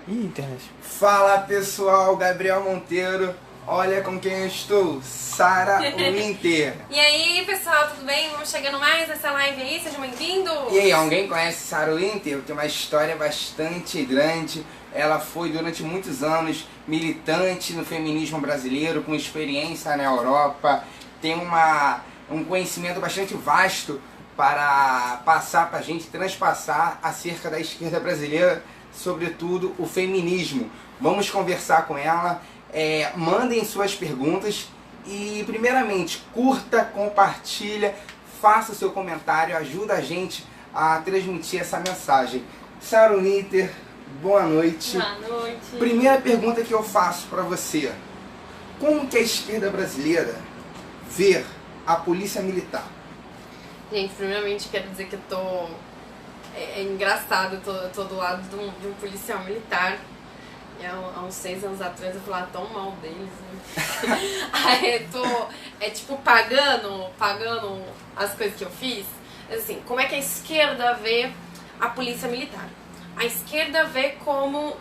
Ih, internet. Fala pessoal, Gabriel Monteiro. Olha com quem eu estou, Sara Winter. E aí pessoal, tudo bem? Vamos chegando mais nessa live aí, sejam bem-vindos! E aí, alguém conhece Sara Winter? Tem uma história bastante grande. Ela foi durante muitos anos militante no feminismo brasileiro, com experiência na Europa. Tem um conhecimento bastante vasto para passar para a gente, transpassar acerca da esquerda brasileira, sobretudo o feminismo. Vamos conversar com ela. Mandem suas perguntas e, primeiramente, curta, compartilha, faça o seu comentário, ajuda a gente a transmitir essa mensagem. Sara Winter, boa noite. Boa noite. Primeira pergunta que eu faço para você: como que a esquerda brasileira vê a polícia militar? Gente, primeiramente quero dizer que eu tô... É engraçado, eu tô do lado de um policial militar. Há uns 6 anos atrás eu falava tão mal deles, né? Aí eu tô, tipo, pagando as coisas que eu fiz. Assim, como é que a esquerda vê a polícia militar? A esquerda vê como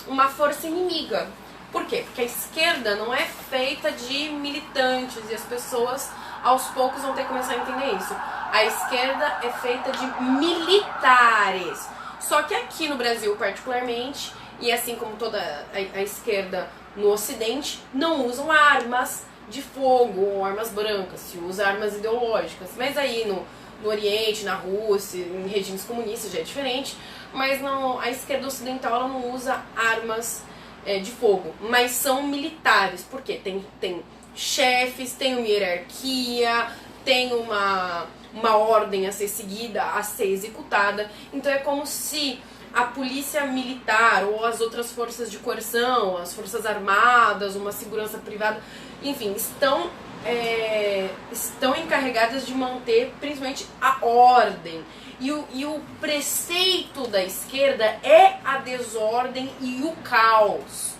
uma força inimiga. Por quê? Porque a esquerda não é feita de militantes e as pessoas aos poucos vão ter que começar a entender isso. A esquerda é feita de militares. Só que aqui no Brasil, particularmente, e assim como toda a esquerda no Ocidente, não usam armas de fogo ou armas brancas, se usa armas ideológicas. Mas aí no Oriente, na Rússia, em regimes comunistas já é diferente, mas não, a esquerda ocidental ela não usa armas de fogo, mas são militares, porque tem chefes, tem uma hierarquia, tem uma ordem a ser seguida, a ser executada. Então é como se a polícia militar ou as outras forças de coerção, as forças armadas, uma segurança privada, enfim, estão encarregadas de manter principalmente a ordem. E o preceito da esquerda é a desordem e o caos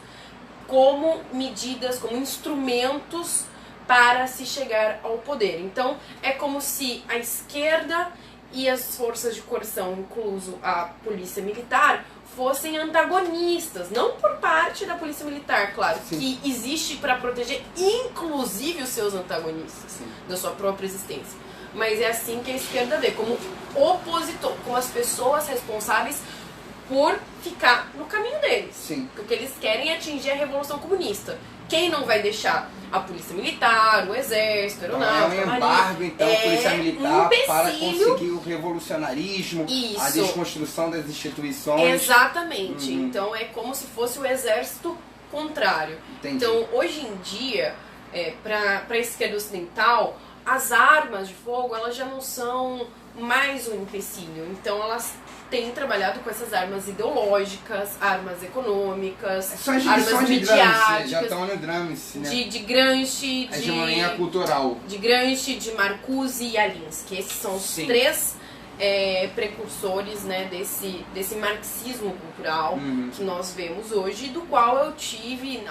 como medidas, como instrumentos para se chegar ao poder. Então é como se a esquerda e as forças de coerção, incluso a polícia militar, fossem antagonistas, não por parte da polícia militar, claro, Sim, que existe para proteger inclusive os seus antagonistas, sim, da sua própria existência. Mas é assim que a esquerda vê, como opositor, como as pessoas responsáveis por ficar no caminho deles. sim. Porque eles querem atingir a Revolução Comunista. Quem não vai deixar a polícia militar, o exército, a aeronáutica, É um embargo, então, a polícia militar para conseguir o revolucionarismo, Isso. a desconstrução das instituições. Exatamente. Então é como se fosse o exército contrário. Entendi. Então, hoje em dia, para a esquerda ocidental, as armas de fogo elas já não são mais um empecilho. Então elas têm trabalhado com essas armas ideológicas, armas econômicas, São as armas lições de Gramsci, midiáticas, já estão no Gramsci, né? de Gramsci, A hegemonia cultural. de Gramsci, de Marcuse e Alinsky. Esses são os Sim. 3 precursores, né, desse marxismo cultural que nós vemos hoje, do qual eu tive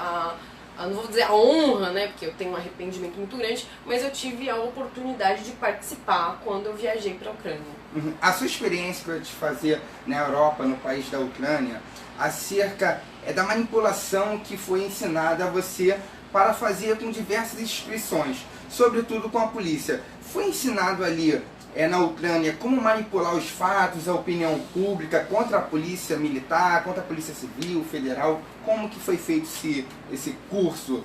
não vou dizer a honra, né, porque eu tenho um arrependimento muito grande, mas eu tive a oportunidade de participar quando eu viajei para a Ucrânia. A sua experiência que eu te fazia na Europa, no país da Ucrânia, acerca da manipulação que foi ensinada a você para fazer com diversas instituições, sobretudo com a polícia. Foi ensinado ali na Ucrânia como manipular os fatos, a opinião pública contra a polícia militar, contra a polícia civil, federal? Como que foi feito esse curso,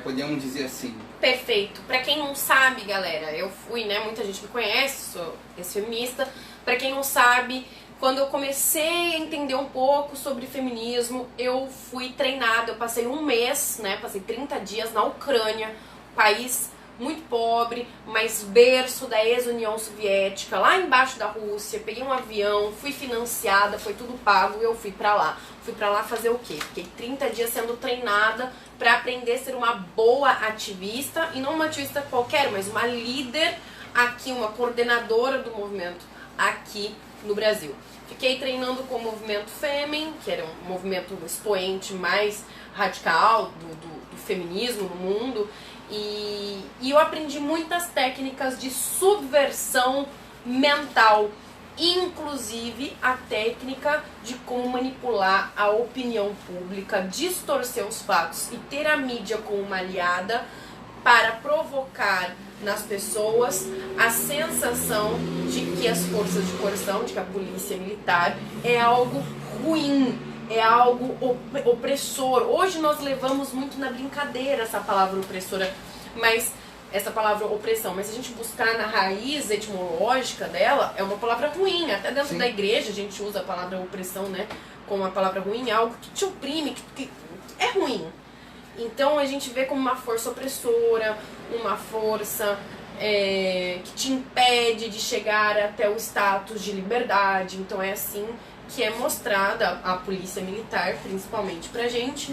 podemos dizer assim? Perfeito. Pra quem não sabe, galera, eu fui, né, muita gente me conhece, sou ex-feminista. Pra quem não sabe, quando eu comecei a entender um pouco sobre feminismo, eu fui treinada, eu passei um mês, né, passei 30 dias na Ucrânia, país muito pobre, mas berço da ex-União Soviética, lá embaixo da Rússia. Peguei um avião, fui financiada, foi tudo pago e eu fui pra lá. Fui pra lá fazer o quê? Fiquei 30 dias sendo treinada pra aprender a ser uma boa ativista, e não uma ativista qualquer, mas uma líder aqui, uma coordenadora do movimento aqui no Brasil. Fiquei treinando com o movimento Fêmen, que era um movimento expoente mais radical do feminismo no mundo. E eu aprendi muitas técnicas de subversão mental inclusive a técnica de como manipular a opinião pública, distorcer os fatos e ter a mídia como uma aliada para provocar nas pessoas a sensação de que as forças de coerção, de que a polícia militar é algo ruim, é algo opressor. Hoje nós levamos muito na brincadeira essa palavra opressora, mas essa palavra opressão, mas se a gente buscar na raiz etimológica dela, é uma palavra ruim. Até dentro da igreja a gente usa a palavra opressão, né, como uma palavra ruim, é algo que te oprime, que é ruim. Então a gente vê como uma força opressora, uma força que te impede de chegar até o status de liberdade. Então é assim que é mostrada a polícia militar, principalmente pra gente.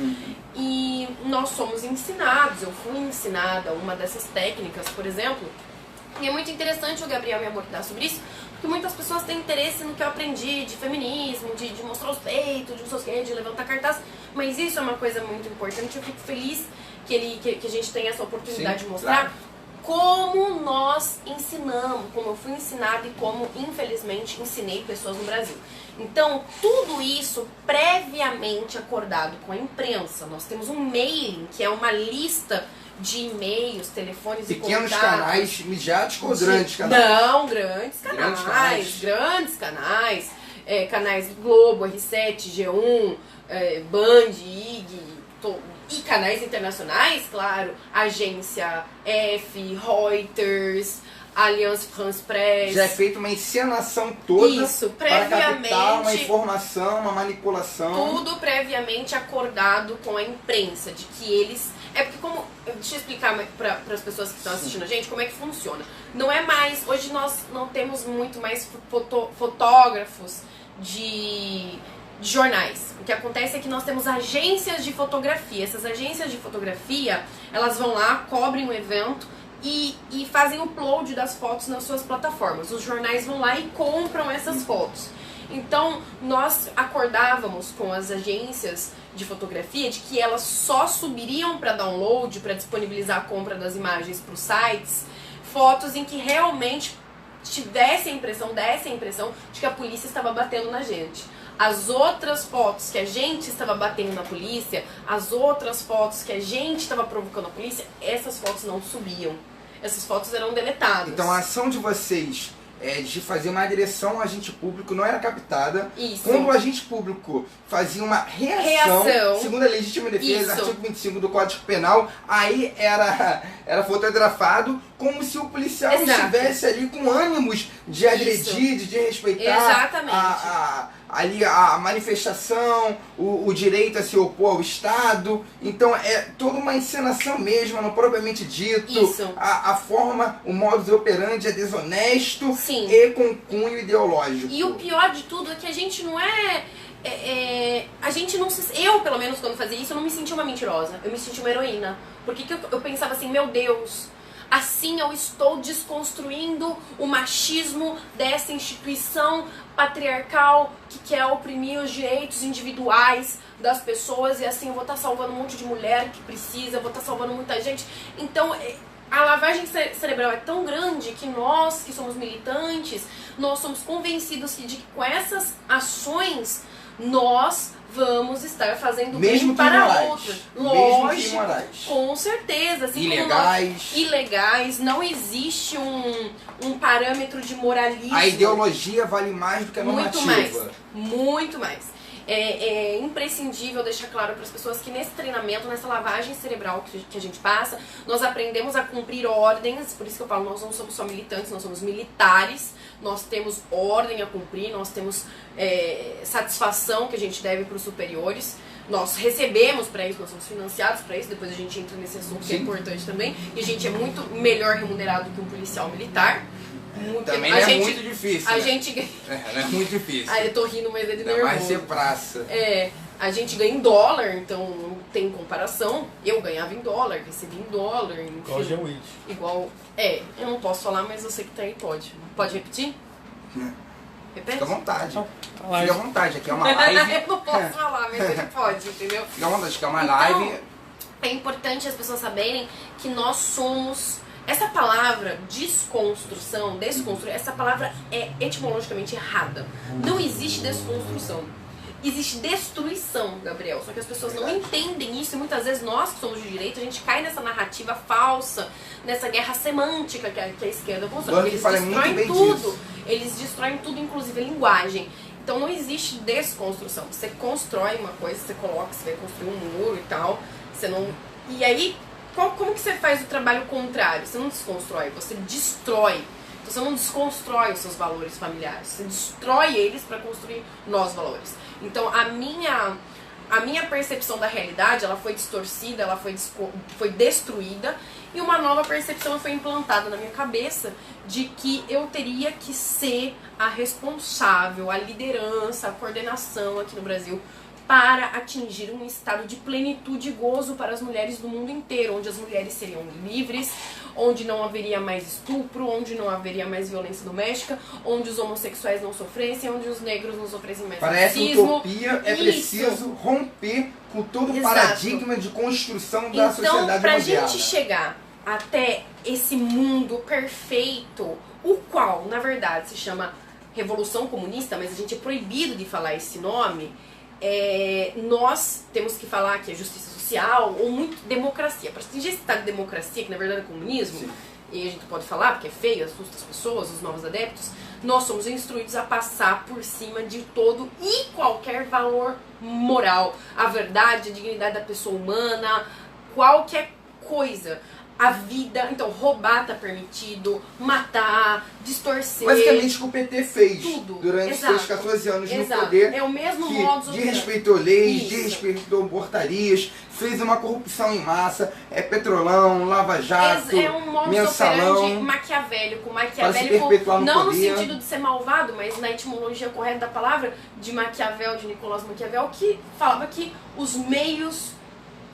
E nós somos ensinados, eu fui ensinada uma dessas técnicas, por exemplo. E é muito interessante o Gabriel me abordar sobre isso, porque muitas pessoas têm interesse no que eu aprendi de feminismo, de mostrar os peitos, de não sei o quê, de levantar cartaz. Mas isso é uma coisa muito importante. Eu fico feliz que a gente tenha essa oportunidade de mostrar como nós ensinamos, como eu fui ensinada e como, infelizmente, ensinei pessoas no Brasil. Então, tudo isso previamente acordado com a imprensa. Nós temos um mailing, que é uma lista de e-mails, telefones pequenos e contatos. Pequenos canais midiáticos ou grandes canais? Não, grandes canais. Grandes canais. Canais Globo, R7, G1, Band, IG, e canais internacionais, claro, Agência F, Reuters, Alliance France Presse. Já é feita uma encenação toda. Isso, para captar uma informação, uma manipulação. Tudo previamente acordado com a imprensa, de que eles... É porque como... Deixa eu explicar para as pessoas que estão assistindo a gente como é que funciona. Não é mais... Hoje nós não temos muito mais fotógrafos de jornais. O que acontece é que nós temos agências de fotografia. Essas agências de fotografia, elas vão lá, cobrem o evento e fazem o upload das fotos nas suas plataformas. Os jornais vão lá e compram essas fotos. Então, nós acordávamos com as agências de fotografia de que elas só subiriam para download, para disponibilizar a compra das imagens para os sites, fotos em que realmente desse a impressão de que a polícia estava batendo na gente. As outras fotos que a gente estava batendo na polícia, as outras fotos que a gente estava provocando a polícia, essas fotos não subiam. Essas fotos eram deletadas. Então a ação de vocês de fazer uma agressão ao agente público não era captada. Isso. Quando o agente público fazia uma reação. Segundo a legítima defesa, Isso. artigo 25 do Código Penal, aí era fotografado como se o policial estivesse ali com ânimos de agredir, de respeitar a manifestação, o direito a se opor ao Estado. Então é toda uma encenação mesmo, não propriamente dito. Isso. A forma, o modus operandi é desonesto. Sim. E com cunho ideológico. E o pior de tudo é que a gente não a gente não se... Eu, pelo menos, quando fazia isso, eu não me sentia uma mentirosa. Eu me sentia uma heroína. Porque eu pensava assim, meu Deus, assim eu estou desconstruindo o machismo dessa instituição patriarcal que quer oprimir os direitos individuais das pessoas. E assim eu vou estar salvando um monte de mulher que precisa, eu vou estar salvando muita gente. Então... A lavagem cerebral é tão grande que nós, que somos militantes, nós somos convencidos de que com essas ações nós vamos estar fazendo mesmo bem para outros. Lógico, com certeza. Assim ilegais. Ilegais, não existe um parâmetro de moralismo. A ideologia vale mais do que a normativa. Muito mais. É imprescindível deixar claro para as pessoas que nesse treinamento, nessa lavagem cerebral que a gente passa, nós aprendemos a cumprir ordens. Por isso que eu falo, nós não somos só militantes, nós somos militares. Nós temos ordem a cumprir, nós temos satisfação que a gente deve para os superiores. Nós recebemos para isso, nós somos financiados para isso. Depois a gente entra nesse assunto que é importante também. E a gente é muito melhor remunerado que um policial militar. Também não é muito difícil. A gente não é muito difícil. Eu tô rindo, mas é de nervoso. Vai ser praça. A gente ganha em dólar, então não tem comparação. Eu ganhava em dólar, recebi em dólar. Enfim, igual Jean-Witch. Igual. Eu não posso falar, mas eu sei que tá aí, pode. Pode repetir? Repete? Fica à vontade. Fica à vontade, aqui é uma live. Eu não posso falar, mas ele pode, entendeu? Fica à vontade, aqui é uma live. É importante as pessoas saberem que nós somos Essa palavra desconstrução, essa palavra é etimologicamente errada. Não existe desconstrução. Existe destruição, Gabriel. Só que as pessoas não entendem isso e muitas vezes nós que somos de direito, a gente cai nessa narrativa falsa, nessa guerra semântica que a esquerda constrói. Eles destroem tudo. Eles destroem tudo, inclusive a linguagem. Então não existe desconstrução. Você constrói uma coisa, você coloca, você vai construir um muro e tal. Você não... E aí, como que você faz o trabalho contrário? Você não desconstrói, você destrói. Então você não desconstrói os seus valores familiares. Você destrói eles para construir novos valores. Então a minha percepção da realidade, ela foi distorcida, ela foi destruída. E uma nova percepção foi implantada na minha cabeça de que eu teria que ser a responsável, a liderança, a coordenação aqui no Brasil para atingir um estado de plenitude e gozo para as mulheres do mundo inteiro, onde as mulheres seriam livres, onde não haveria mais estupro, onde não haveria mais violência doméstica, onde os homossexuais não sofressem, onde os negros não sofressem mais Parece racismo. Utopia, é preciso romper com todo o paradigma de construção da sociedade moderna. Então, pra gente chegar até esse mundo perfeito, o qual, na verdade, se chama Revolução Comunista, mas a gente é proibido de falar esse nome, nós temos que falar que é justiça social ou muito democracia. Para atingir esse estado de democracia, que na verdade é comunismo, sim, e a gente pode falar porque é feio, assusta as pessoas, os novos adeptos, nós somos instruídos a passar por cima de todo e qualquer valor moral. A verdade, a dignidade da pessoa humana, qualquer coisa. A vida, então roubar tá permitido, matar, distorcer. Basicamente o que o PT fez tudo, durante seus 14 anos no poder. É o mesmo modo de desrespeitou leis, desrespeitou portarias, fez uma corrupção em massa, Petrolão, Lava Jato, é um modo mensalão, maquiavélico, não no sentido de ser malvado, mas na etimologia correta da palavra, de Maquiavel, de Nicolás Maquiavel, que falava que os meios,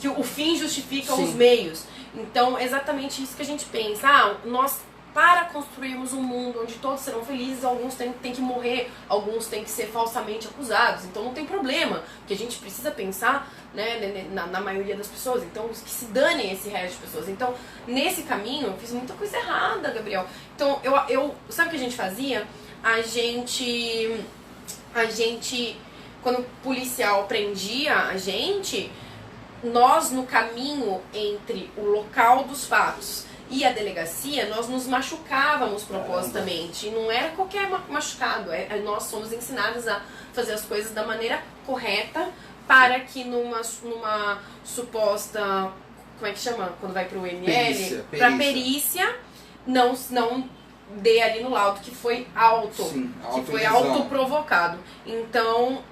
que o fim justifica os meios. Então, exatamente isso que a gente pensa. Nós, para construirmos um mundo onde todos serão felizes, alguns têm que morrer, alguns têm que ser falsamente acusados. Então não tem problema, porque a gente precisa pensar, né, na maioria das pessoas. Então, que se danem esse resto de pessoas. Então, nesse caminho, eu fiz muita coisa errada, Gabriel. Então, sabe o que a gente fazia? A gente, quando o policial prendia a gente, nós, no caminho entre o local dos fatos e a delegacia, nós nos machucávamos propositamente. E não era qualquer machucado. Nós somos ensinados a fazer as coisas da maneira correta para que numa suposta... Como é que chama? Quando vai pro ML? Pra perícia, não dê ali no laudo que foi que foi autoprovocado. Então,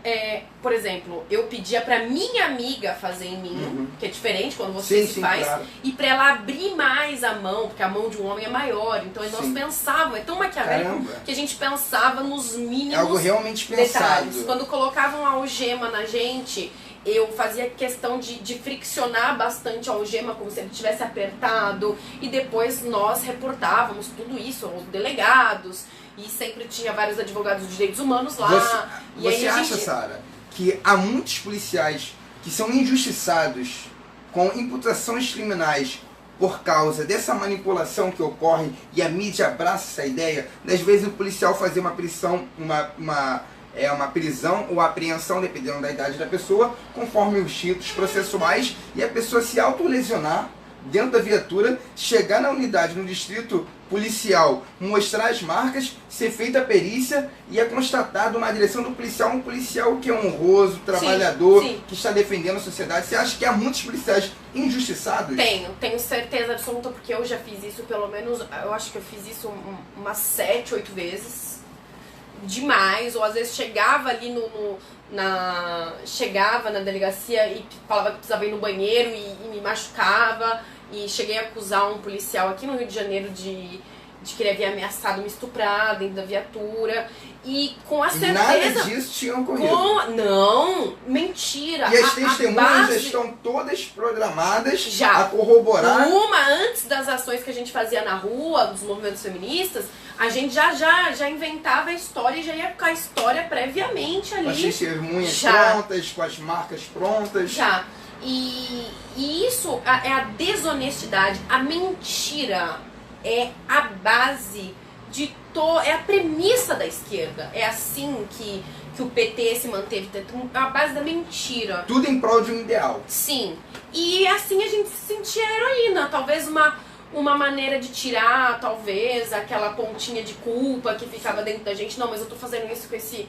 por exemplo, eu pedia pra minha amiga fazer em mim, que é diferente quando você se faz, claro, e pra ela abrir mais a mão, porque a mão de um homem é maior. Então nós pensávamos, é tão maquiavélico que a gente pensava nos mínimos algo realmente detalhes. Pensado. Quando colocavam a algema na gente, eu fazia questão de friccionar bastante a algema, como se ele tivesse apertado, e depois nós reportávamos tudo isso aos delegados, e sempre tinha vários advogados de direitos humanos lá. Você acha, Sara, que há muitos policiais que são injustiçados com imputações criminais por causa dessa manipulação que ocorre, e a mídia abraça essa ideia, das vezes o policial fazer uma prisão, uma prisão ou apreensão, dependendo da idade da pessoa, conforme os ritos processuais, e a pessoa se autolesionar dentro da viatura, chegar na unidade, no distrito policial, mostrar as marcas, ser feita a perícia e é constatado na direção do policial, um policial que é honroso, trabalhador, que está defendendo a sociedade. Você acha que há muitos policiais injustiçados? Tenho certeza absoluta, porque eu já fiz isso pelo menos, eu acho que eu fiz isso umas 7, 8 vezes. Demais, ou às vezes chegava ali chegava na delegacia e falava que precisava ir no banheiro e me machucava, e cheguei a acusar um policial aqui no Rio de Janeiro de que ele havia ameaçado me estuprar dentro da viatura, e com a certeza... Nada disso tinha ocorrido. Não, mentira. E as testemunhas já estão todas programadas a corroborar. Antes das ações que a gente fazia na rua, dos movimentos feministas, a gente já inventava a história e já ia com a história previamente ali. Com as testemunhas prontas, com as marcas prontas. E isso é a desonestidade, a mentira é a base é a premissa da esquerda. É assim que o PT se manteve, a base da mentira. Tudo em prol de um ideal. Sim. E assim a gente se sentia heroína. Talvez uma maneira de tirar, talvez, aquela pontinha de culpa que ficava dentro da gente. Não, mas eu tô fazendo isso com esse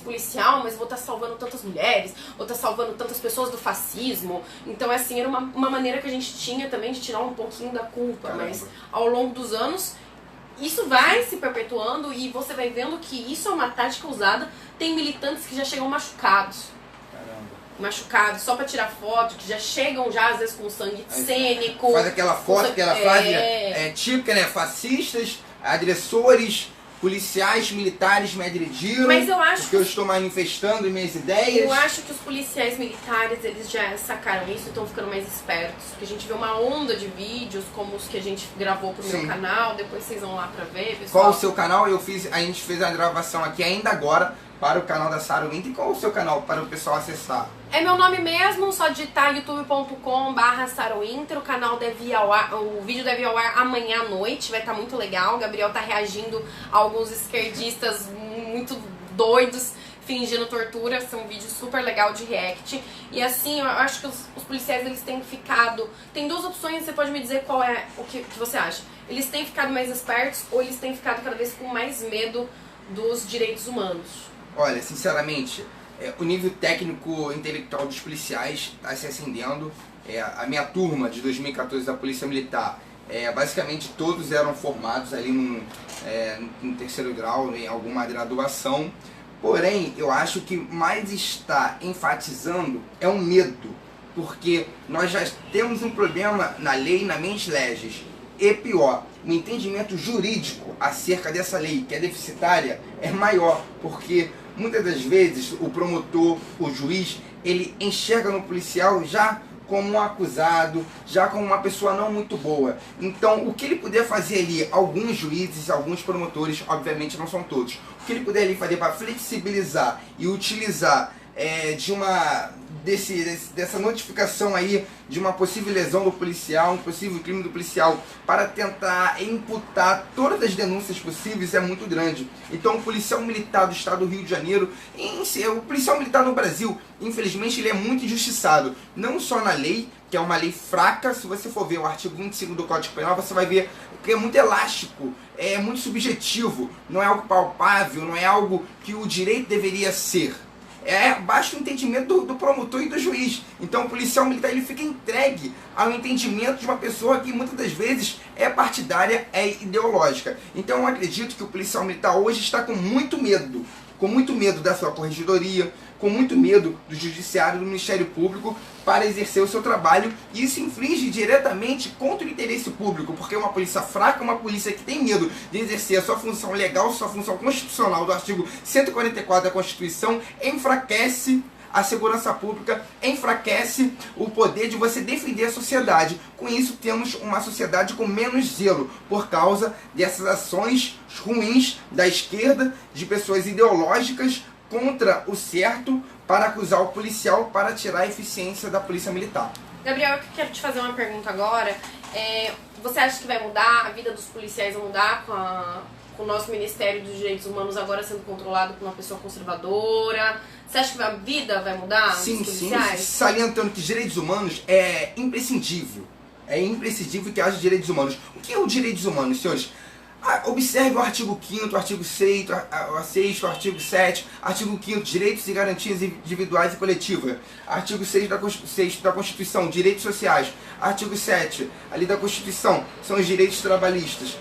policial, mas vou estar salvando tantas mulheres, vou estar salvando tantas pessoas do fascismo. Então, assim, era uma maneira que a gente tinha também de tirar um pouquinho da culpa. Caramba. Mas ao longo dos anos, isso vai se perpetuando e você vai vendo que isso é uma tática usada. Tem militantes que já chegam machucados. Machucados, só pra tirar foto, que já chegam já às vezes com sangue cênico. Faz aquela foto, aquela frase típica, né? Fascistas, agressores, policiais, militares me agrediram. Mas eu acho porque eu estou manifestando minhas ideias. Eu acho que os policiais militares, eles já sacaram isso e estão ficando mais espertos. Porque a gente vê uma onda de vídeos, como os que a gente gravou pro meu canal, depois vocês vão lá pra ver, pessoal. Qual o seu canal? A gente fez a gravação aqui ainda agora para o canal da Sarah Winter. E qual o seu canal para o pessoal acessar? É meu nome mesmo, só digitar youtube.com/SarahWinter. O canal deve ir ao ar, o vídeo deve ir ao ar amanhã à noite, vai estar muito legal. O Gabriel tá reagindo a alguns esquerdistas muito doidos, fingindo tortura. Esse é um vídeo super legal de react. E assim, eu acho que os policiais, eles têm ficado... Tem duas opções, você pode me dizer qual é o que você acha. Eles têm ficado mais espertos ou eles têm ficado cada vez com mais medo dos direitos humanos? Olha, sinceramente, o nível técnico intelectual dos policiais está se acendendo. A minha turma de 2014 da Polícia Militar, basicamente todos eram formados ali no terceiro grau, em alguma graduação. Porém, eu acho que mais está enfatizando é o medo, porque nós já temos um problema na lei, na mente legis. E pior, o entendimento jurídico acerca dessa lei, que é deficitária, é maior, porque muitas das vezes o promotor, o juiz, ele enxerga no policial já como um acusado, já como uma pessoa não muito boa. Então, o que ele puder fazer ali, alguns juízes, alguns promotores, obviamente não são todos, o que ele puder ali fazer para flexibilizar e utilizar dessa notificação aí de uma possível lesão do policial, um possível crime do policial, para tentar imputar todas as denúncias possíveis, é muito grande. Então o policial militar do estado do Rio de Janeiro, o policial militar no Brasil, infelizmente ele é muito injustiçado, não só na lei, que é uma lei fraca. Se você for ver o artigo 25 do Código Penal, você vai ver que é muito elástico, é muito subjetivo, não é algo palpável, não é algo que o direito deveria ser. Basta o entendimento do promotor e do juiz. Então o policial militar, ele fica entregue ao entendimento de uma pessoa que muitas das vezes é partidária, é ideológica. Então eu acredito que o policial militar hoje está com muito medo da sua corregedoria, com muito medo do judiciário, do Ministério Público, para exercer o seu trabalho, e isso infringe diretamente contra o interesse público, porque uma polícia fraca, uma polícia que tem medo de exercer a sua função legal, sua função constitucional do artigo 144 da Constituição, enfraquece a segurança pública, enfraquece o poder de você defender a sociedade. Com isso, temos uma sociedade com menos zelo, por causa dessas ações ruins da esquerda, de pessoas ideológicas contra o certo, para acusar o policial, para tirar a eficiência da polícia militar. Gabriel, eu quero te fazer uma pergunta agora. Você acha que vai mudar, a vida dos policiais vai mudar com o nosso Ministério dos Direitos Humanos agora sendo controlado por uma pessoa conservadora? Você acha que a vida vai mudar dos policiais? Sim, salientando que direitos humanos é imprescindível. É imprescindível que haja direitos humanos. O que é os direitos humanos, senhores? Observe o artigo 5º, o artigo 6º, o artigo 7º, artigo 5º, direitos e garantias individuais e coletivas, artigo 6 da Constituição, direitos sociais, artigo 7 ali da Constituição, são os direitos trabalhistas.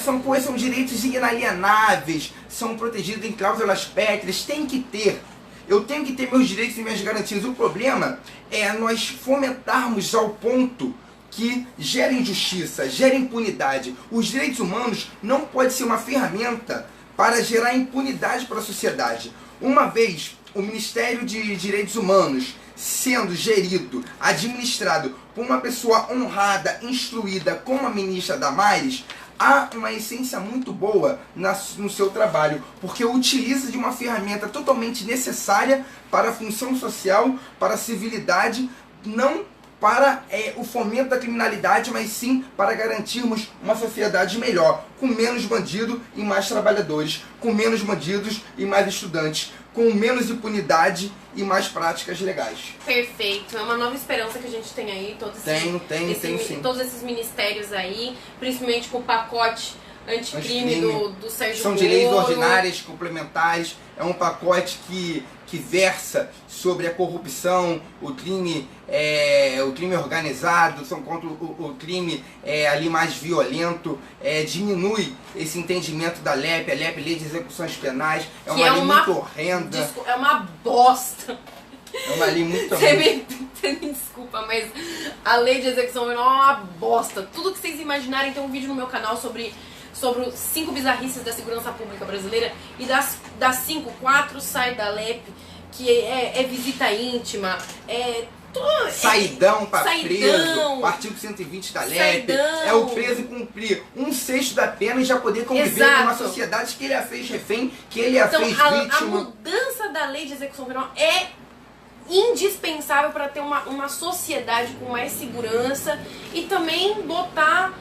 São direitos inalienáveis, são protegidos em cláusulas pétreas, tem que ter. Eu tenho que ter meus direitos e minhas garantias. O problema é nós fomentarmos ao ponto que gera injustiça, gera impunidade. Os direitos humanos não podem ser uma ferramenta para gerar impunidade para a sociedade. Uma vez o Ministério de Direitos Humanos sendo gerido, administrado por uma pessoa honrada, instruída como a ministra Damares, há uma essência muito boa no seu trabalho, porque utiliza de uma ferramenta totalmente necessária para a função social, para a civilidade, não para o fomento da criminalidade, mas sim para garantirmos uma sociedade melhor, com menos bandido e mais trabalhadores, com menos bandidos e mais estudantes, com menos impunidade e mais práticas legais. Perfeito, é uma nova esperança que a gente tem aí, Tenho sim. Todos esses ministérios aí, principalmente com o pacote anticrime do Sérgio São Moro. de leis ordinárias, complementares, é um pacote que versa sobre a corrupção, o crime organizado, são contra o crime ali mais violento, diminui esse entendimento da LEP, a LEP, Lei de Execuções Penais, é uma lei muito horrenda. É uma bosta. É uma lei muito Você me desculpa, mas a Lei de Execução Penal é uma bosta. Tudo que vocês imaginarem, tem um vídeo no meu canal sobre os 5 bizarrices da segurança pública brasileira, e das 5, 4 sai da LEP, que é visita íntima, saidão para preso, artigo 120 da LEP, é o preso cumprir 1/6 da pena e já poder conviver com uma sociedade que ele a fez refém, que ele a fez vítima. A mudança da Lei de Execução Penal é indispensável para ter uma sociedade com mais segurança e também botar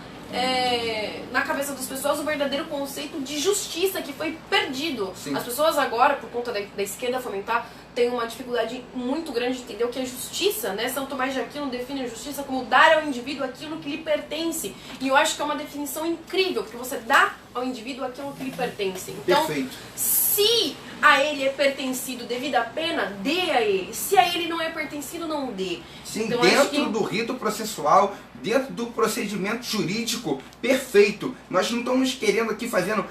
na cabeça das pessoas o verdadeiro conceito de justiça que foi perdido. Sim. As pessoas agora, por conta da esquerda fomentar, têm uma dificuldade muito grande de entender o que é justiça, né? São Tomás de Aquino define a justiça como dar ao indivíduo aquilo que lhe pertence. E eu acho que é uma definição incrível, porque você dá ao indivíduo aquilo que lhe pertence. Então, perfeito. Se a ele é pertencido devido à pena, dê a ele. Se a ele não é pertencido, não dê. Sim, então, dentro do rito processual, dentro do procedimento jurídico perfeito. Nós não estamos querendo aqui fazendo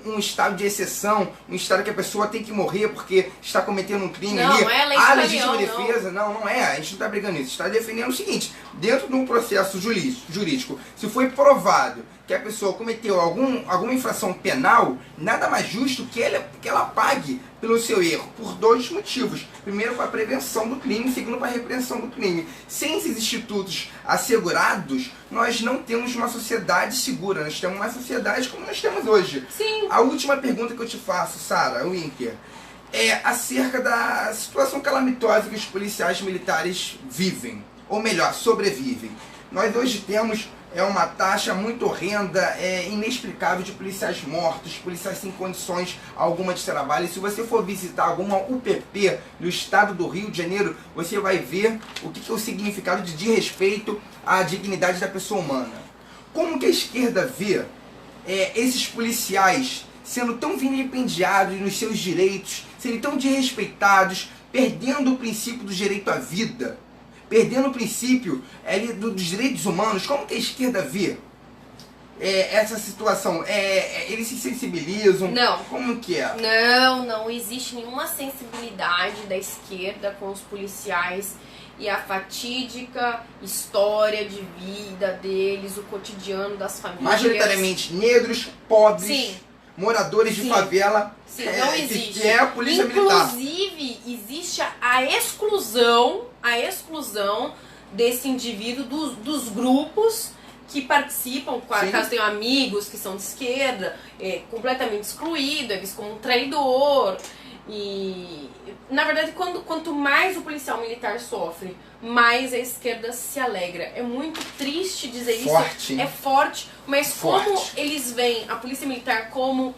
um estado de exceção, um estado que a pessoa tem que morrer porque está cometendo um crime não, ali. Não é lei a de legítima caminhão, defesa, não é. A gente não está brigando nisso. Está defendendo o seguinte: dentro de um processo jurídico, se foi provado que a pessoa cometeu alguma infração penal, nada mais justo que ela pague pelo seu erro, por 2 motivos. Primeiro, para a prevenção do crime, segundo, para a repreensão do crime. Sem esses institutos assegurados, nós não temos uma sociedade segura, nós temos uma sociedade como nós temos hoje. Sim. A última pergunta que eu te faço, Sara Winker, é acerca da situação calamitosa que os policiais militares vivem, ou melhor, sobrevivem. Nós hoje temos uma taxa muito horrenda, inexplicável, de policiais mortos, policiais sem condições alguma de trabalho. E se você for visitar alguma UPP do estado do Rio de Janeiro, você vai ver o que é o significado de desrespeito à dignidade da pessoa humana. Como que a esquerda vê esses policiais sendo tão vilipendiados nos seus direitos, sendo tão desrespeitados, perdendo o princípio do direito à vida, perdendo o princípio dos direitos humanos? Como que a esquerda vê essa situação? Eles se sensibilizam? Não. Como que é? Não existe nenhuma sensibilidade da esquerda com os policiais e a fatídica história de vida deles, o cotidiano das famílias. Majoritariamente negros, pobres, sim, moradores de favela. Sim, não existe. Que é a polícia militar. Inclusive, existe a exclusão desse indivíduo dos grupos que participam, caso tenham amigos que são de esquerda, completamente excluído, é visto como um traidor. E, na verdade, quanto mais o policial militar sofre, mais a esquerda se alegra. É muito triste dizer forte. Isso. É forte, mas forte. Como eles veem a polícia militar como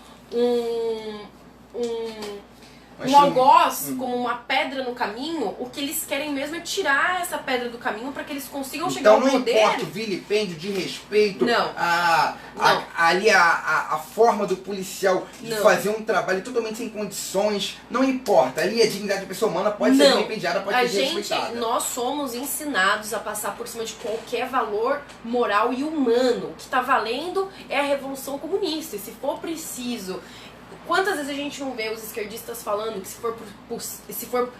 um algoz, como uma pedra no caminho, o que eles querem mesmo é tirar essa pedra do caminho para que eles consigam chegar ao poder. Então não importa o vilipêndio de respeito, não. Ali a forma do policial de fazer um trabalho totalmente sem condições, não importa. Ali a dignidade da pessoa humana pode ser vilipendiada, pode ser respeitada. Nós somos ensinados a passar por cima de qualquer valor moral e humano. O que está valendo é a Revolução Comunista. E se for preciso... Quantas vezes a gente não vê os esquerdistas falando que se for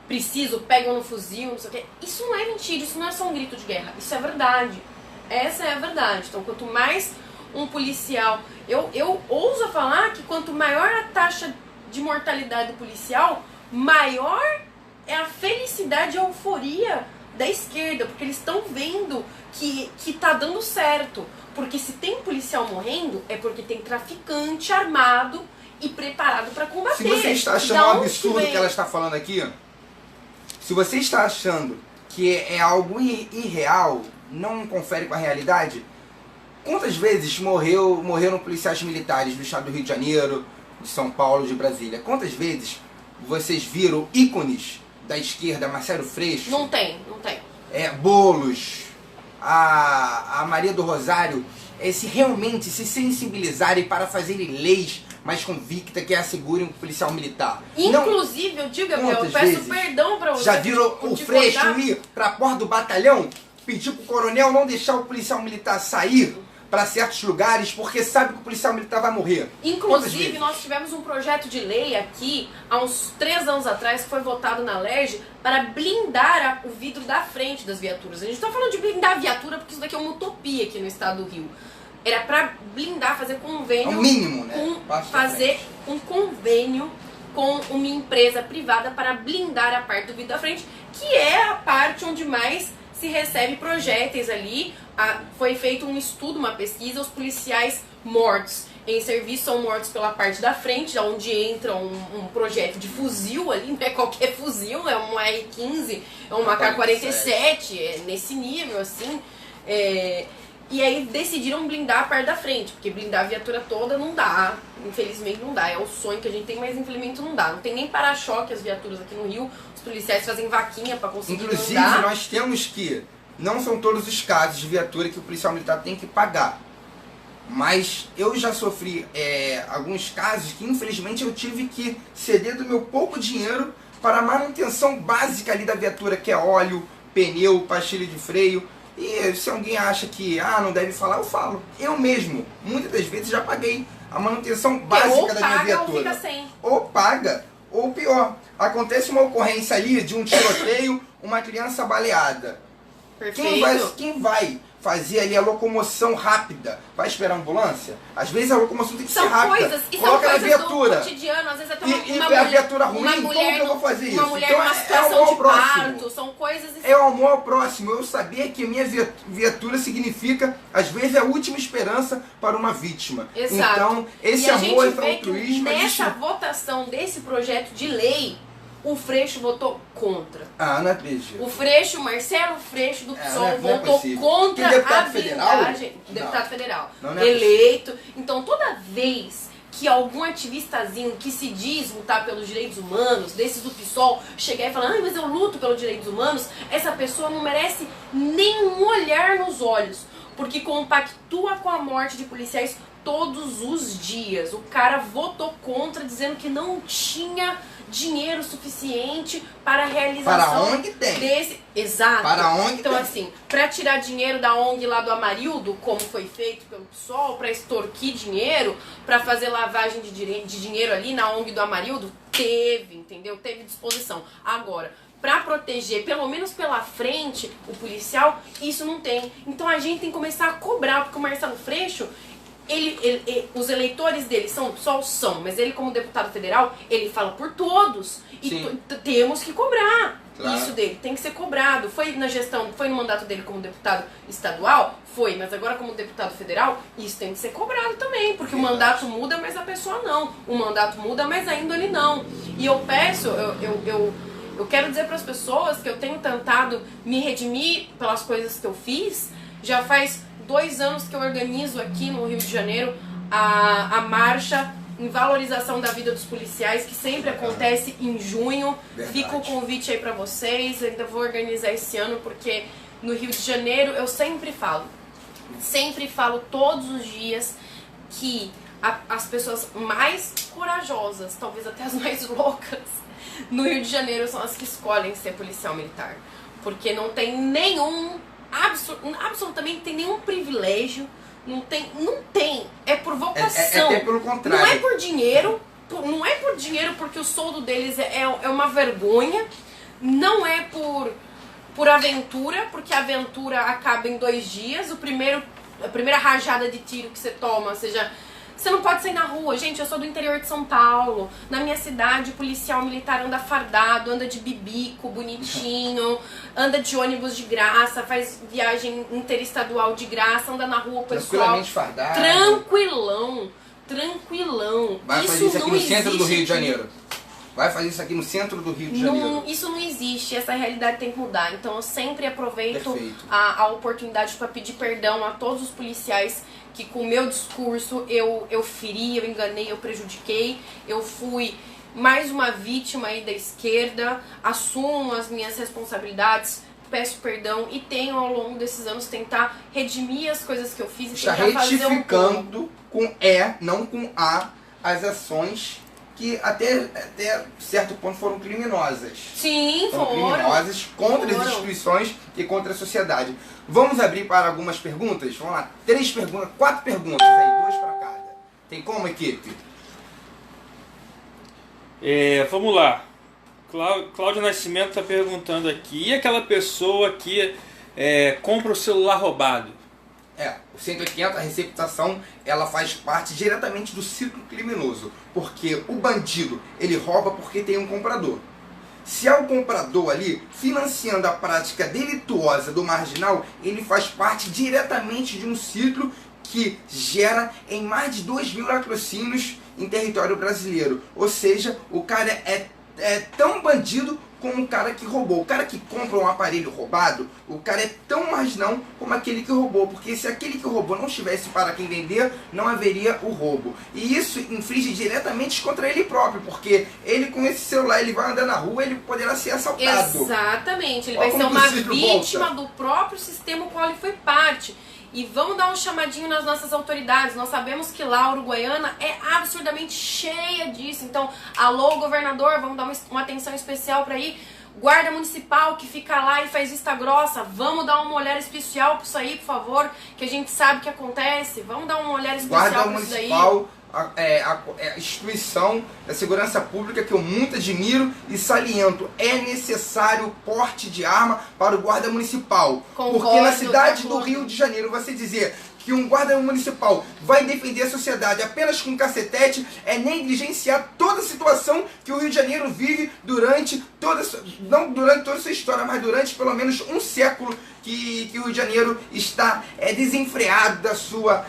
preciso, pegam no fuzil, não sei o quê. Isso não é mentira, isso não é só um grito de guerra, isso é verdade. Essa é a verdade. Então, quanto mais um policial... Eu ouso falar que quanto maior a taxa de mortalidade do policial, maior é a felicidade e a euforia da esquerda, porque eles estão vendo que tá dando certo. Porque se tem policial morrendo, é porque tem traficante armado e preparado para combater. Se você está achando um absurdo o que ela está falando aqui, se você está achando que é algo irreal, não confere com a realidade. Quantas vezes morreram policiais militares do estado do Rio de Janeiro, de São Paulo, de Brasília? Quantas vezes vocês viram ícones da esquerda, Marcelo Freixo? Não tem. Boulos, a Maria do Rosário, realmente se sensibilizarem para fazerem leis mais convictas que assegurem o policial militar. Inclusive, eu digo, Gabriel, eu peço perdão para você. Já viram o Freixo ir para a porta do batalhão, pedir pro coronel não deixar o policial militar sair para certos lugares, porque sabe que o policial militar vai morrer? Inclusive, nós tivemos um projeto de lei aqui, há uns 3 anos atrás, que foi votado na LERJ para blindar o vidro da frente das viaturas. A gente está falando de blindar a viatura porque isso daqui é uma utopia aqui no estado do Rio. Era para blindar, fazer convênio... É o mínimo, né? Fazer um convênio com uma empresa privada para blindar a parte do vidro da frente, que é a parte onde mais se recebe projéteis ali. Foi feito um estudo, uma pesquisa, os policiais mortos em serviço são mortos pela parte da frente, onde entra um projeto de fuzil ali, não é qualquer fuzil, é um R-15, é um AK-47, é nesse nível, assim. E aí decidiram blindar a parte da frente, porque blindar a viatura toda não dá, infelizmente não dá, é o sonho que a gente tem, mas infelizmente não dá. Não tem nem para-choque as viaturas aqui no Rio, os policiais fazem vaquinha para conseguir Inclusive, andar. nós temos que, não são todos os casos de viatura que o policial militar tem que pagar, mas eu já sofri alguns casos que infelizmente eu tive que ceder do meu pouco dinheiro para a manutenção básica ali da viatura, que é óleo, pneu, pastilha de freio. E se alguém acha que não deve falar, eu falo. Eu mesmo, muitas das vezes, já paguei a manutenção básica da minha viatura. Ou fica sem. Ou paga, ou pior, acontece uma ocorrência ali de um tiroteio, uma criança baleada. Perfeito. Quem vai fazer ali a locomoção rápida? Vai esperar a ambulância? Às vezes a locomoção tem que ser rápida. Coloca na viatura. Do cotidiano, às vezes até a viatura ruim, como que eu vou fazer isso? Uma mulher Então, numa situação de próximo. parto, são coisas... É o amor ao próximo. Eu sabia que a minha viatura significa, às vezes, a última esperança para uma vítima. Exato. Então, esse amor e altruísmo... Nessa votação desse projeto de lei, o Freixo votou contra. Não acredito. O Freixo, Marcelo Freixo do PSOL, não é votou contra deputado a federal? blindagem. Deputado federal. Não é eleito. Então, toda vez que algum ativistazinho que se diz lutar pelos direitos humanos, desses do PSOL, chegar e falar, mas eu luto pelos direitos humanos, essa pessoa não merece nenhum olhar nos olhos, porque compactua com a morte de policiais todos os dias. O cara votou contra, dizendo que não tinha dinheiro suficiente para a realização para ONG tem. desse... Exato. Para a ONG então, tem. assim, para tirar dinheiro da ONG lá do Amarildo, como foi feito pelo PSOL, para extorquir dinheiro, para fazer lavagem de dinheiro ali na ONG do Amarildo, teve, entendeu? Teve disposição. Agora, para proteger, pelo menos pela frente, o policial, isso não tem. Então a gente tem que começar a cobrar, porque o Marcelo Freixo, os eleitores dele são do PSOL? São, mas ele como deputado federal, ele fala por todos. E temos que cobrar. Claro. Isso dele tem que ser cobrado. Foi na gestão, foi no mandato dele como deputado estadual? Foi, mas agora como deputado federal, isso tem que ser cobrado também, porque o mandato muda, mas a pessoa não. O mandato muda, mas a índole não. E eu peço, eu quero dizer para as pessoas que eu tenho tentado me redimir pelas coisas que eu fiz. Já faz 2 anos que eu organizo aqui no Rio de Janeiro a marcha em valorização da vida dos policiais, que sempre acontece em junho. Verdade. Fica o convite aí pra vocês, eu ainda vou organizar esse ano, porque no Rio de Janeiro eu sempre falo todos os dias que as pessoas mais corajosas, talvez até as mais loucas, no Rio de Janeiro são as que escolhem ser policial militar, porque não tem absolutamente tem nenhum privilégio. Não tem, é por vocação. É pelo contrário. Não é por dinheiro, porque o soldo deles é uma vergonha. Não é por aventura, porque a aventura acaba em 2 dias. A primeira rajada de tiro que você toma, você não pode sair na rua. Gente, eu sou do interior de São Paulo. Na minha cidade, o policial militar anda fardado, anda de bibico, bonitinho, anda de ônibus de graça, faz viagem interestadual de graça, anda na rua, o pessoal... Tranquilamente fardado. Tranquilão. Vai isso fazer isso aqui não no centro do Rio de existe Janeiro. vai fazer isso aqui no centro do Rio de Janeiro. Isso não existe, essa realidade tem que mudar. Então eu sempre aproveito Perfeito. a oportunidade para pedir perdão a todos os policiais que com o meu discurso eu feri, eu enganei, eu prejudiquei, eu fui mais uma vítima aí da esquerda, assumo as minhas responsabilidades, peço perdão e tenho ao longo desses anos tentar redimir as coisas que eu fiz e Está tentar fazer retificando com não com A, as ações que até certo ponto foram criminosas. Sim, foram foram. criminosas contra as instituições e contra a sociedade. Vamos abrir para algumas perguntas? Vamos lá, 4 perguntas aí, 2 para cada. Tem como, equipe? Vamos lá. Cláudio Nascimento está perguntando aqui. E aquela pessoa que compra o celular roubado? O 180, a receptação, ela faz parte diretamente do ciclo criminoso. Porque o bandido, ele rouba porque tem um comprador. Se é o comprador ali, financiando a prática delituosa do marginal, ele faz parte diretamente de um ciclo que gera em mais de 2 mil latrocínios em território brasileiro. Ou seja, o cara é tão bandido como o cara que roubou. O cara que compra um aparelho roubado, o cara é tão marginal como aquele que roubou. Porque se aquele que roubou não estivesse para quem vender, não haveria o roubo. E isso inflige diretamente contra ele próprio. Porque ele com esse celular, ele vai andar na rua, ele poderá ser assaltado. Exatamente, ele Olha vai ser como uma o ciclo vítima volta. do próprio sistema ao qual ele foi parte. E vamos dar um chamadinho nas nossas autoridades. Nós sabemos que lá a Uruguaiana é absurdamente cheia disso. Então, alô, governador, vamos dar uma atenção especial para aí. Guarda municipal que fica lá e faz vista grossa, vamos dar uma olhada especial para isso aí, por favor, que a gente sabe que acontece. Vamos dar uma olhada especial para isso aí. Guarda municipal, a instituição da segurança pública que eu muito admiro e saliento. É necessário porte de arma para o guarda municipal. Concordo, porque na cidade do concordo. Rio de Janeiro, você dizer que um guarda municipal vai defender a sociedade apenas com cacetete é negligenciar toda a situação que o Rio de Janeiro vive não durante toda a sua história, mas durante pelo menos um século que o Rio de Janeiro está desenfreado da sua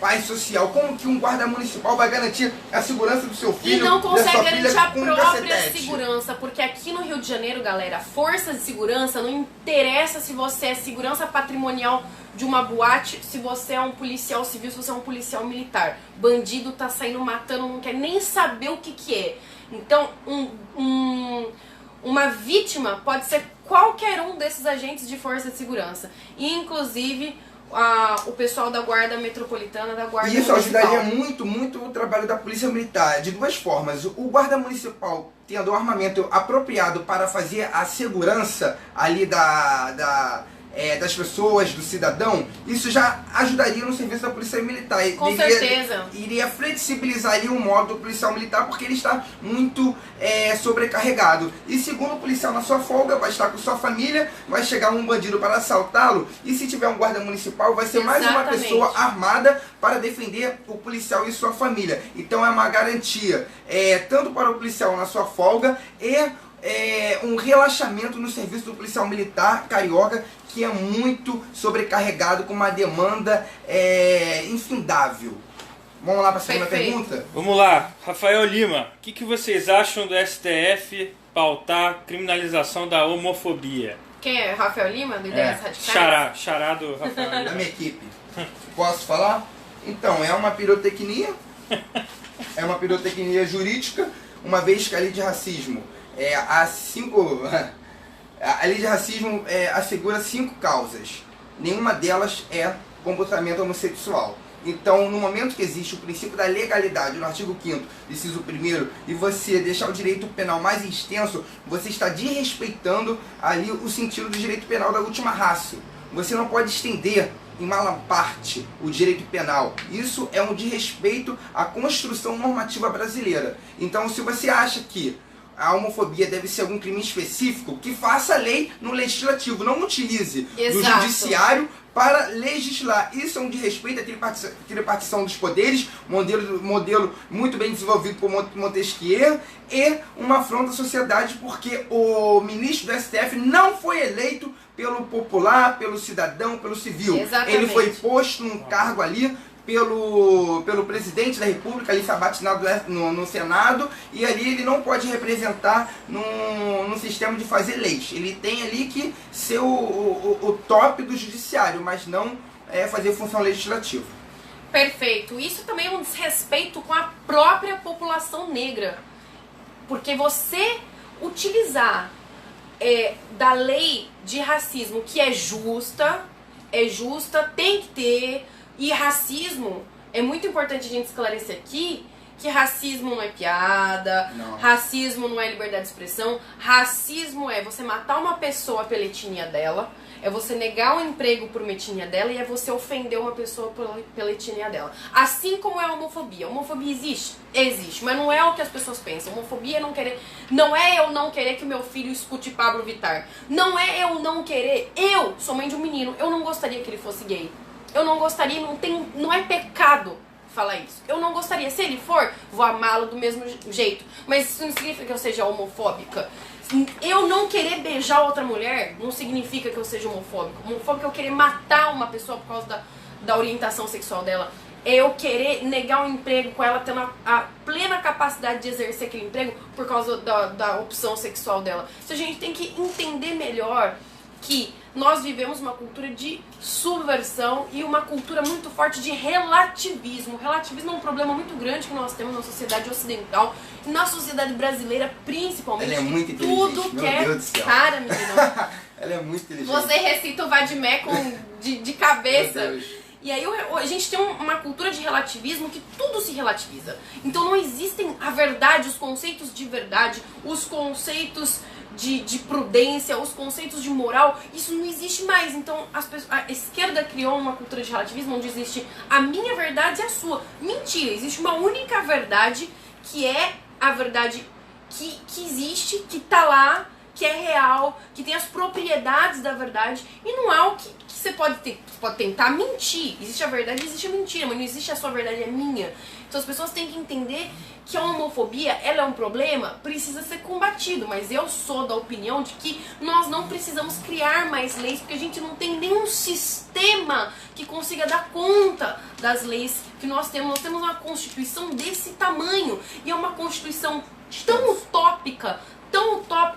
paz social. Como que um guarda municipal vai garantir a segurança do seu filho? E não consegue da sua garantir filha a com própria cacetete? segurança, porque aqui no Rio de Janeiro, galera, força de segurança, não interessa se você é segurança patrimonial de uma boate, se você é um policial civil, se você é um policial militar. Bandido tá saindo matando, não quer nem saber o que é. Então, uma vítima pode ser qualquer um desses agentes de força de segurança. E, inclusive, o pessoal da Guarda Metropolitana, da Guarda Isso Municipal. ajudaria muito o trabalho da Polícia Militar, de duas formas. O guarda municipal tendo o armamento apropriado para fazer a segurança ali das pessoas, do cidadão, isso já ajudaria no serviço da Polícia Militar. Com certeza. Iria flexibilizar ali o modo do policial militar, porque ele está muito sobrecarregado. E segundo o policial na sua folga, vai estar com sua família, vai chegar um bandido para assaltá-lo, e se tiver um guarda municipal, vai ser mais uma Exatamente. pessoa armada para defender o policial e sua família. Então é uma garantia, tanto para o policial na sua folga e um relaxamento no serviço do policial militar carioca, que é muito sobrecarregado, com uma demanda infindável. Vamos lá para a segunda Perfeito. pergunta? Vamos lá, Rafael Lima. O que vocês acham do STF pautar criminalização da homofobia? Quem é? Rafael Lima, do Ideias Radicais? Xará do Rafael Da Lima. minha equipe. Posso falar? Então, é uma pirotecnia. É uma pirotecnia jurídica, uma vez que a lei de racismo a lei de racismo assegura 5 causas. Nenhuma delas é comportamento homossexual. Então, no momento que existe o princípio da legalidade, no artigo 5º, inciso 1º, e você deixar o direito penal mais extenso, você está desrespeitando ali o sentido do direito penal da última ratio. Você não pode estender em mala parte o direito penal. Isso é um desrespeito à construção normativa brasileira. Então, se você acha que a homofobia deve ser algum crime específico, que faça a lei no legislativo, não utilize Exato. do judiciário para legislar. Isso é um desrespeito à tripartição dos poderes, modelo muito bem desenvolvido por Montesquieu, e uma afronta à sociedade, porque o ministro do STF não foi eleito pelo popular, pelo cidadão, pelo civil. Exatamente. Ele foi posto num cargo ali pelo presidente da República, ali sabatinado no Senado, e ali ele não pode representar num sistema de fazer leis. Ele tem ali que ser o top do judiciário, mas não fazer função legislativa. Perfeito. Isso também é um desrespeito com a própria população negra. Porque você utilizar da lei de racismo, que é justa, tem que ter. E racismo, é muito importante a gente esclarecer aqui, que racismo não é piada, Não. Racismo não é liberdade de expressão, racismo é você matar uma pessoa pela etnia dela, é você negar um emprego por uma etnia dela e é você ofender uma pessoa pela etnia dela. Assim como é a homofobia. A homofobia existe? Existe, mas não é o que as pessoas pensam. Homofobia não é eu não querer que meu filho escute Pablo Vittar. Não é eu não querer. Eu sou mãe de um menino, eu não gostaria que ele fosse gay. Eu não gostaria, não é pecado falar isso. Eu não gostaria. Se ele for, vou amá-lo do mesmo jeito. Mas isso não significa que eu seja homofóbica. Eu não querer beijar outra mulher não significa que eu seja homofóbica. Homofóbica é eu querer matar uma pessoa por causa da orientação sexual dela. É eu querer negar um emprego com ela tendo a plena capacidade de exercer aquele emprego por causa da opção sexual dela. Então a gente tem que entender melhor que nós vivemos uma cultura de subversão e uma cultura muito forte de relativismo. O relativismo é um problema muito grande que nós temos na sociedade ocidental e na sociedade brasileira principalmente. Ela é muito inteligente, tudo meu que é Deus do céu. cara, menina. Ela é muito inteligente. Você recita o Vadimé de cabeça. Meu Deus. E aí a gente tem uma cultura de relativismo que tudo se relativiza. Então não existem a verdade, os conceitos de verdade, os conceitos de prudência, os conceitos de moral, isso não existe mais. Então a esquerda criou uma cultura de relativismo onde existe a minha verdade e a sua. Mentira, existe uma única verdade que é a verdade que existe, que tá lá, que é real, que tem as propriedades da verdade e não há o que você pode tentar mentir. Existe a verdade, existe a mentira, mas não existe a sua verdade, é minha. Então as pessoas têm que entender que a homofobia, ela é um problema, precisa ser combatido, mas eu sou da opinião de que nós não precisamos criar mais leis, porque a gente não tem nenhum sistema que consiga dar conta das leis que nós temos. Nós temos uma Constituição desse tamanho, e é uma Constituição tão utópica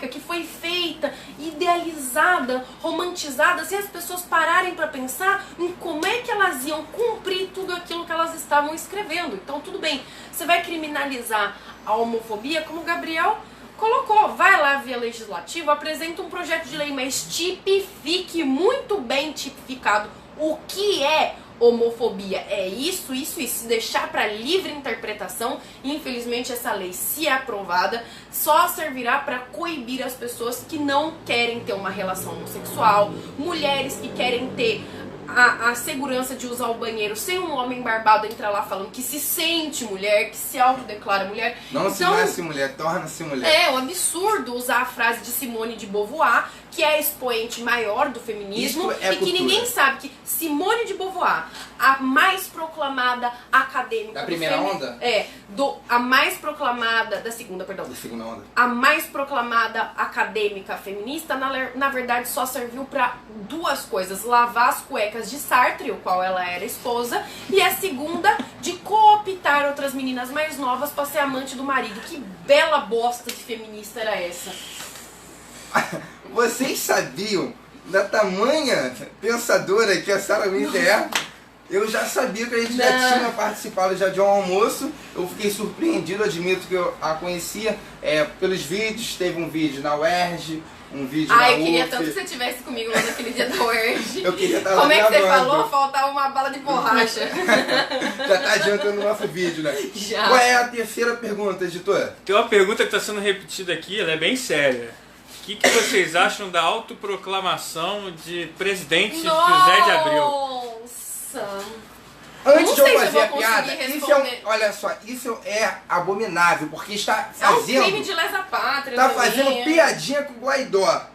que foi feita, idealizada, romantizada, sem as pessoas pararem para pensar em como é que elas iam cumprir tudo aquilo que elas estavam escrevendo. Então tudo bem, você vai criminalizar a homofobia, como o Gabriel colocou, vai lá via legislativo, apresenta um projeto de lei, mas tipifique muito bem tipificado o que é homofobia. É isso, se deixar para livre interpretação, infelizmente essa lei, se é aprovada, só servirá para coibir as pessoas que não querem ter uma relação homossexual, mulheres que querem ter a segurança de usar o banheiro sem um homem barbado entrar lá falando que se sente mulher, que se autodeclara mulher. Não se nasce mulher, torna-se mulher. É um absurdo usar a frase de Simone de Beauvoir, que é a expoente maior do feminismo, Isso é e que ninguém sabe que Simone de Beauvoir, a mais proclamada acadêmica Da do primeira onda? a mais proclamada, da segunda, perdão. Da segunda onda. A mais proclamada acadêmica feminista, na verdade, só serviu para duas coisas: lavar as cuecas de Sartre, o qual ela era esposa, e a segunda, de cooptar outras meninas mais novas para ser amante do marido. Que bela bosta de feminista era essa? Vocês sabiam da tamanha pensadora que a Sarah Winter é? Eu já sabia que a gente já tinha participado já de um almoço. Eu fiquei surpreendido, admito que eu a conhecia pelos vídeos. Teve um vídeo na UERJ, um vídeo na eu queria UF. tanto que você estivesse comigo lá naquele dia da UERJ. Eu queria estar lá Como é que você gravando. falou? Faltava uma bala de borracha. Já tá adiantando o nosso vídeo, né? Já. Qual é a terceira pergunta, editor? Tem uma pergunta que está sendo repetida aqui, ela é bem séria. O que vocês acham da autoproclamação de presidente José de Abreu? Nossa! Antes Não de eu sei se eu fazer vou a piada, conseguir isso responder. olha só, isso é abominável, porque está É um fazendo... crime de lesa pátria. Tá também. fazendo piadinha com o Guaidó.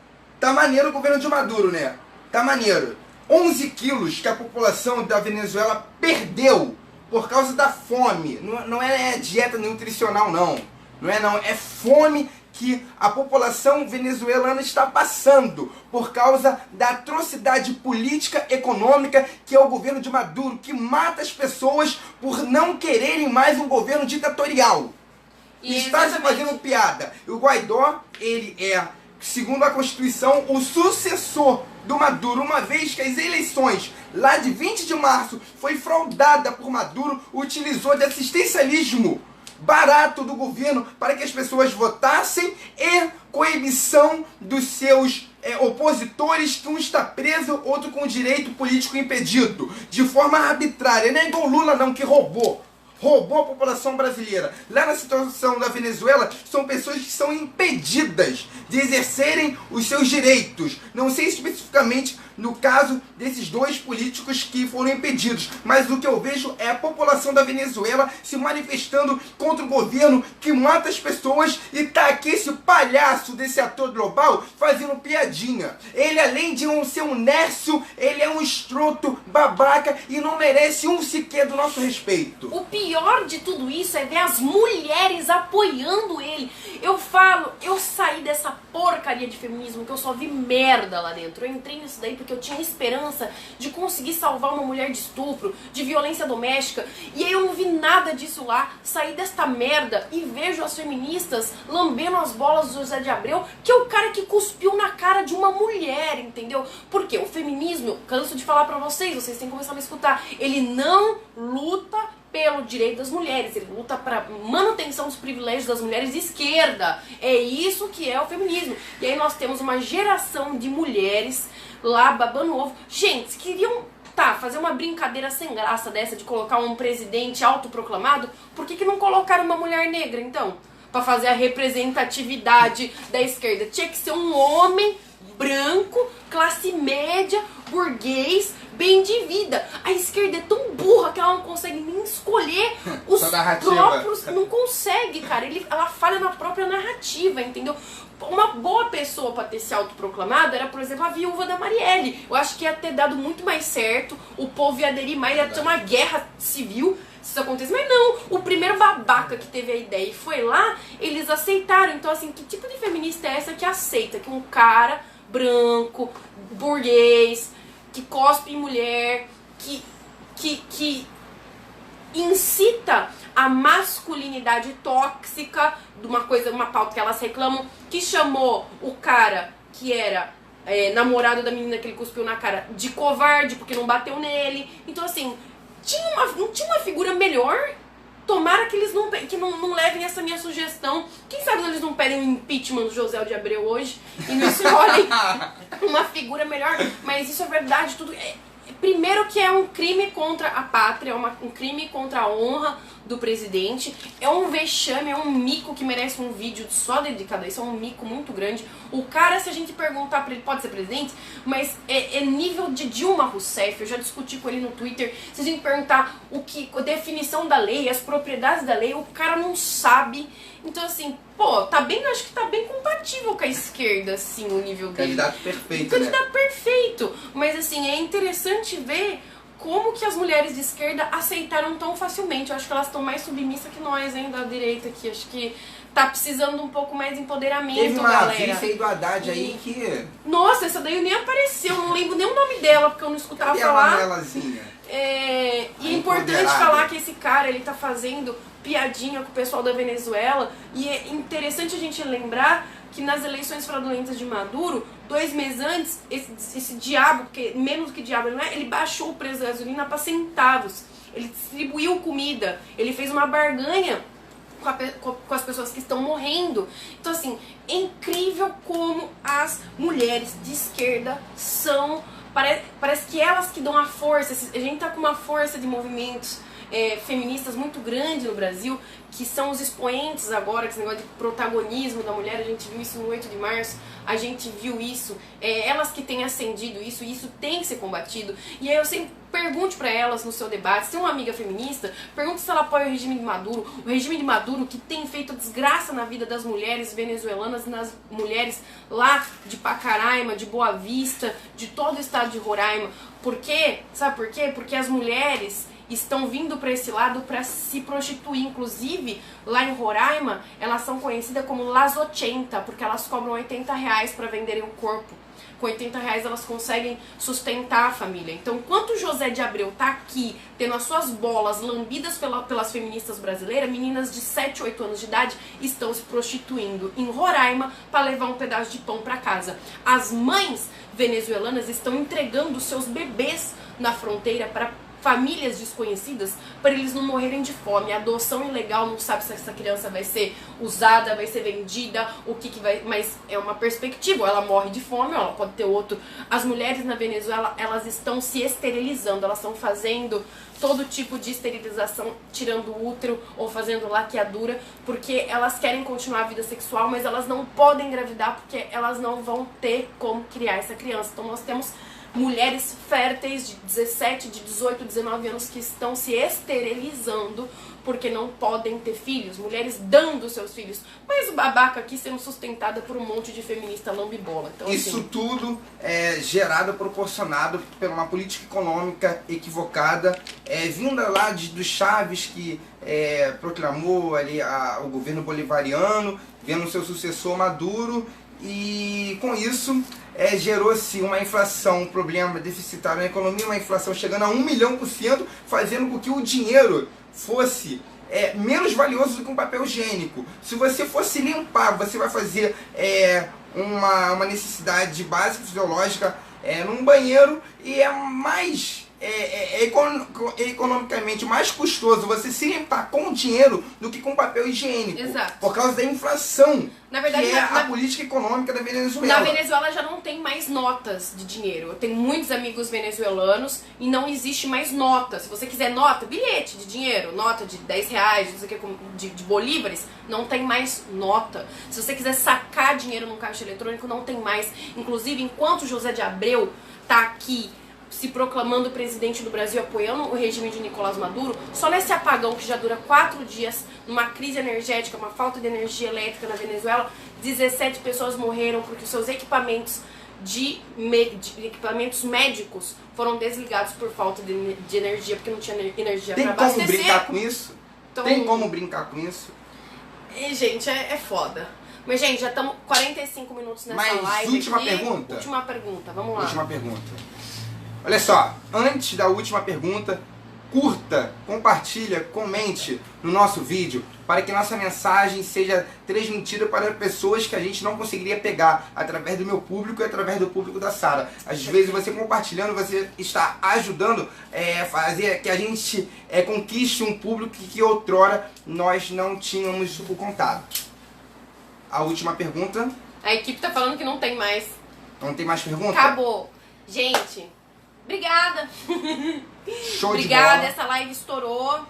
Tá maneiro o governo de Maduro, né? Tá maneiro. 11 quilos que a população da Venezuela perdeu por causa da fome. Não é dieta nutricional, não. Não é não. É fome que a população venezuelana está passando por causa da atrocidade política econômica que é o governo de Maduro, que mata as pessoas por não quererem mais um governo ditatorial. E está se fazendo piada. O Guaidó, ele é, segundo a Constituição, o sucessor do Maduro, uma vez que as eleições lá de 20 de março foi fraudada por Maduro, utilizou de assistencialismo barato do governo para que as pessoas votassem e coibição dos seus opositores, que um está preso, outro com direito político impedido, de forma arbitrária. Não é igual Lula não, que roubou a população brasileira. Lá na situação da Venezuela, são pessoas que são impedidas de exercerem os seus direitos. Não sei especificamente no caso desses dois políticos que foram impedidos, mas o que eu vejo é a população da Venezuela se manifestando contra o governo que mata as pessoas, e tá aqui esse palhaço desse ator global fazendo piadinha. Ele, além de ser um nércio, ele é um escroto, babaca, e não merece um sequer do nosso respeito. O pior de tudo isso é ver as mulheres apoiando ele. Eu falo, eu saí dessa porcaria de feminismo que eu só vi merda lá dentro. Eu entrei nisso daí porque eu tinha esperança de conseguir salvar uma mulher de estupro, de violência doméstica, e aí eu não vi nada disso lá. Saí desta merda e vejo as feministas lambendo as bolas do José de Abreu, que é o cara que cuspiu na cara de uma mulher, entendeu? Porque o feminismo, eu canso de falar pra vocês têm que começar a me escutar, ele não luta pelo direito das mulheres, ele luta para manutenção dos privilégios das mulheres de esquerda. É isso que é o feminismo. E aí nós temos uma geração de mulheres lá babando ovo. Gente, queriam fazer uma brincadeira sem graça dessa de colocar um presidente autoproclamado, por que não colocaram uma mulher negra então? Para fazer a representatividade da esquerda. Tinha que ser um homem branco, classe média, burguês, bem de vida. A esquerda é tão burra que ela não consegue nem escolher os próprios... Não consegue, cara. Ela falha na própria narrativa, entendeu? Uma boa pessoa pra ter se autoproclamado era, por exemplo, a viúva da Marielle. Eu acho que ia ter dado muito mais certo, o povo ia aderir mais, ia ter uma guerra civil se isso acontece. Mas não, o primeiro babaca que teve a ideia e foi lá, eles aceitaram. Então, assim, que tipo de feminista é essa que aceita que um cara branco, burguês, que cospe em mulher, que incita a masculinidade tóxica de uma pauta que elas reclamam, que chamou o cara que era namorado da menina que ele cuspiu na cara de covarde porque não bateu nele. Então, assim, não tinha uma figura melhor. Tomara que eles não levem essa minha sugestão. Quem sabe eles não pedem o impeachment do José de Abreu hoje e não escolhem uma figura melhor. Mas isso é verdade, tudo. Primeiro que é um crime contra a pátria, um crime contra a honra do presidente. É um vexame, é um mico que merece um vídeo só dedicado a isso. É um mico muito grande. O cara, se a gente perguntar pra ele, pode ser presidente, mas é nível de Dilma Rousseff. Eu já discuti com ele no Twitter. Se a gente perguntar a definição da lei, as propriedades da lei, o cara não sabe. Então, assim, acho que tá bem compatível com a esquerda, assim, o nível dele. Candidato perfeito, Candidato perfeito. Mas, assim, é interessante ver como que as mulheres de esquerda aceitaram tão facilmente. Eu acho que elas estão mais submissas que nós, hein, da direita aqui. Acho que tá precisando um pouco mais de empoderamento, Teve uma galera. vice aí do Haddad aí que... Nossa, essa daí nem apareceu. Não lembro nem o nome dela, porque eu não escutava falar. E é importante falar que esse cara, ele tá fazendo piadinha com o pessoal da Venezuela, e é interessante a gente lembrar que nas eleições fraudulentas de Maduro, 2 meses antes, esse diabo, porque menos do que diabo ele não é, ele baixou o preço da gasolina para centavos, ele distribuiu comida, ele fez uma barganha com as pessoas que estão morrendo. Então, assim, é incrível como as mulheres de esquerda são... Parece que elas que dão a força. A gente tá com uma força de movimentos feministas muito grande no Brasil, que são os expoentes agora, que esse negócio de protagonismo da mulher. A gente viu isso no 8 de março, a gente viu isso, elas que têm acendido isso, e isso tem que ser combatido. E aí eu sempre pergunte pra elas no seu debate, se tem uma amiga feminista, pergunte se ela apoia o regime de Maduro, o regime de Maduro que tem feito desgraça na vida das mulheres venezuelanas e nas mulheres lá de Pacaraima, de Boa Vista, de todo o estado de Roraima. Por quê? Sabe por quê? Porque as mulheres estão vindo para esse lado para se prostituir. Inclusive, lá em Roraima, elas são conhecidas como Las 80, porque elas cobram R$80 para venderem o corpo. Com R$80 elas conseguem sustentar a família. Então, enquanto José de Abreu tá aqui, tendo as suas bolas lambidas pelas feministas brasileiras, meninas de 7, 8 anos de idade estão se prostituindo em Roraima para levar um pedaço de pão para casa. As mães venezuelanas estão entregando seus bebês na fronteira para famílias desconhecidas, para eles não morrerem de fome. A adoção ilegal, não sabe se essa criança vai ser usada, vai ser vendida, o que vai... Mas é uma perspectiva, ou ela morre de fome, ou ela pode ter outro. As mulheres na Venezuela, elas estão se esterilizando, elas estão fazendo todo tipo de esterilização, tirando o útero ou fazendo laqueadura, porque elas querem continuar a vida sexual, mas elas não podem engravidar porque elas não vão ter como criar essa criança. Então nós temos mulheres férteis de 17, de 18, 19 anos que estão se esterilizando porque não podem ter filhos, mulheres dando seus filhos, mas o babaca aqui sendo sustentada por um monte de feminista lambibola. Então, isso assim, tudo é gerado, proporcionado por uma política econômica equivocada, vinda lá do Chaves, que proclamou ali o governo bolivariano, vendo seu sucessor Maduro, e com isso gerou-se uma inflação, um problema deficitário na economia, uma inflação chegando a 1 milhão%, fazendo com que o dinheiro fosse menos valioso do que um papel higiênico. Se você fosse limpar, você vai fazer uma necessidade básica, fisiológica, num banheiro, e é mais economicamente mais custoso você se limpar com dinheiro do que com papel higiênico. Exato. Por causa da inflação. Na verdade, que é a política econômica da Venezuela. Na Venezuela já não tem mais notas de dinheiro. Eu tenho muitos amigos venezuelanos e não existe mais nota. Se você quiser nota, bilhete de dinheiro, nota de R$10, não sei o que, de bolívares, não tem mais nota. Se você quiser sacar dinheiro num caixa eletrônico, não tem mais. Inclusive, enquanto José de Abreu tá aqui se proclamando presidente do Brasil, apoiando o regime de Nicolás Maduro, só nesse apagão que já dura 4 dias, numa crise energética, uma falta de energia elétrica na Venezuela, 17 pessoas morreram porque os seus equipamentos equipamentos médicos foram desligados por falta de energia, porque não tinha energia para abastecer. Tem como brincar com isso? Então, tem como brincar com isso? E, gente, é foda. Mas, gente, já estamos 45 minutos nessa live. Última aqui. pergunta? Última pergunta, vamos lá. Última pergunta. Olha só, antes da última pergunta, curta, compartilha, comente no nosso vídeo para que nossa mensagem seja transmitida para pessoas que a gente não conseguiria pegar através do meu público e através do público da Sara. Às vezes você compartilhando, você está ajudando a fazer que a gente conquiste um público que outrora nós não tínhamos o contato. A última pergunta. A equipe tá falando que não tem mais. Não tem mais pergunta? Acabou. Gente, obrigada. Show de bola. Obrigada, essa live estourou.